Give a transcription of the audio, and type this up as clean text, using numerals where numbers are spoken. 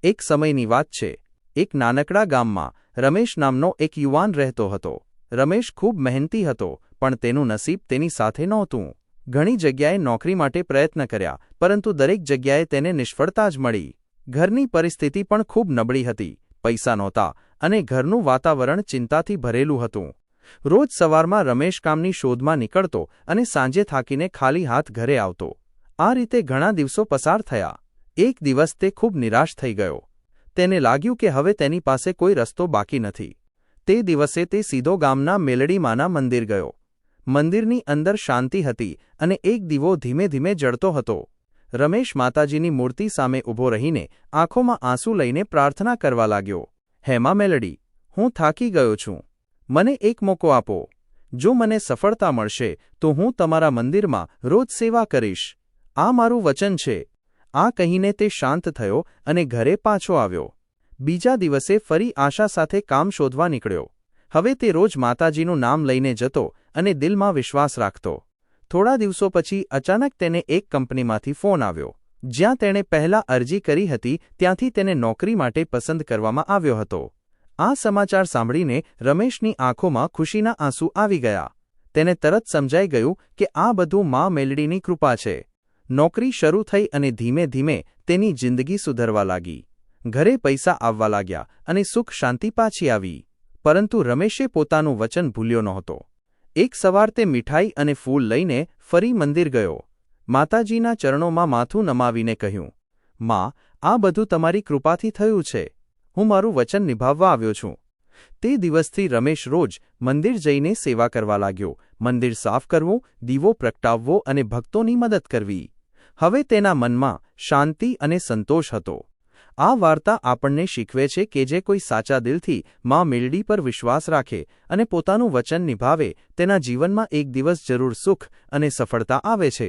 એક સમયની વાત છે। એક નાનકડા ગામમાં રમેશ નામનો એક યુવાન રહેતો હતો। રમેશ ખૂબ મહેનતી હતો, પણ તેનું નસીબ તેની સાથે નહોતું। ઘણી જગ્યાએ નોકરી માટે પ્રયત્ન કર્યા, પરંતુ દરેક જગ્યાએ તેને નિષ્ફળતા જ મળી। ઘરની પરિસ્થિતિ પણ ખૂબ નબળી હતી, પૈસા નહોતા અને ઘરનું વાતાવરણ ચિંતાથી ભરેલું હતું। રોજ સવારમાં રમેશ કામની શોધમાં નીકળતો અને સાંજે થાકીને ખાલી હાથ ઘરે આવતો। આ રીતે ઘણા દિવસો પસાર થયા। એક દિવસ તે ખૂબ નિરાશ થઈ ગયો। તેને લાગ્યું કે હવે તેની પાસે કોઈ રસ્તો બાકી નથી। તે દિવસે તે સીધો ગામના મેલડીમાના મંદિર ગયો। મંદિરની અંદર શાંતિ હતી અને એક દીવો ધીમે ધીમે જળતો હતો। રમેશ માતાજીની મૂર્તિ સામે ઊભો રહીને આંખોમાં આંસુ લઈને પ્રાર્થના કરવા લાગ્યો, હે મા મેલડી, હું થાકી ગયો છું। મને એક મોકો આપો। જો મને સફળતા મળશે તો હું તમારા મંદિરમાં રોજ સેવા કરીશ। આ મારું વચન છે। આ કહીને તે શાંત થયો અને ઘરે પાછો આવ્યો। બીજા દિવસે ફરી આશા સાથે કામ શોધવા નીકળ્યો। હવે તે રોજ માતાજીનું નામ લઈને જતો અને દિલમાં વિશ્વાસ રાખતો। થોડા દિવસો પછી અચાનક તેને એક કંપનીમાંથી ફોન આવ્યો। જ્યાં તેણે પહેલા અરજી કરી હતી ત્યાંથી તેને નોકરી માટે પસંદ કરવામાં આવ્યો હતો। આ સમાચાર સાંભળીને રમેશની આંખોમાં ખુશીના આંસુ આવી ગયા। તેને તરત સમજાઈ ગયું કે આ બધું મા મેલડીની કૃપા છે। નોકરી શરૂ થઈ અને ધીમે ધીમે તેની જિંદગી સુધરવા લાગી। ઘરે પૈસા આવવા લાગ્યા અને સુખ શાંતિ પાછી આવી। પરંતુ રમેશે પોતાનું વચન ભૂલ્યો નહોતો। એક સવાર તે મીઠાઈ અને ફૂલ લઈને ફરી મંદિર ગયો। માતાજીના ચરણોમાં માથું નમાવીને કહ્યું, મા, આ બધું તમારી કૃપાથી થયું છે। હું મારું વચન નિભાવવા આવ્યો છું। તે દિવસથી રમેશ રોજ મંદિર જઈને સેવા કરવા લાગ્યો। મંદિર સાફ કરવું, દીવો પ્રગટાવવો અને ભક્તોની મદદ કરવી। હવે તેના મનમાં શાંતિ અને સંતોષ હતો। આ વાર્તા આપણને શીખવે છે કે જે કોઈ સાચા દિલથી મા મેલડી પર વિશ્વાસ રાખે અને પોતાનું વચન નિભાવે, તેના જીવનમાં એક દિવસ જરૂર સુખ અને સફળતા આવે છે।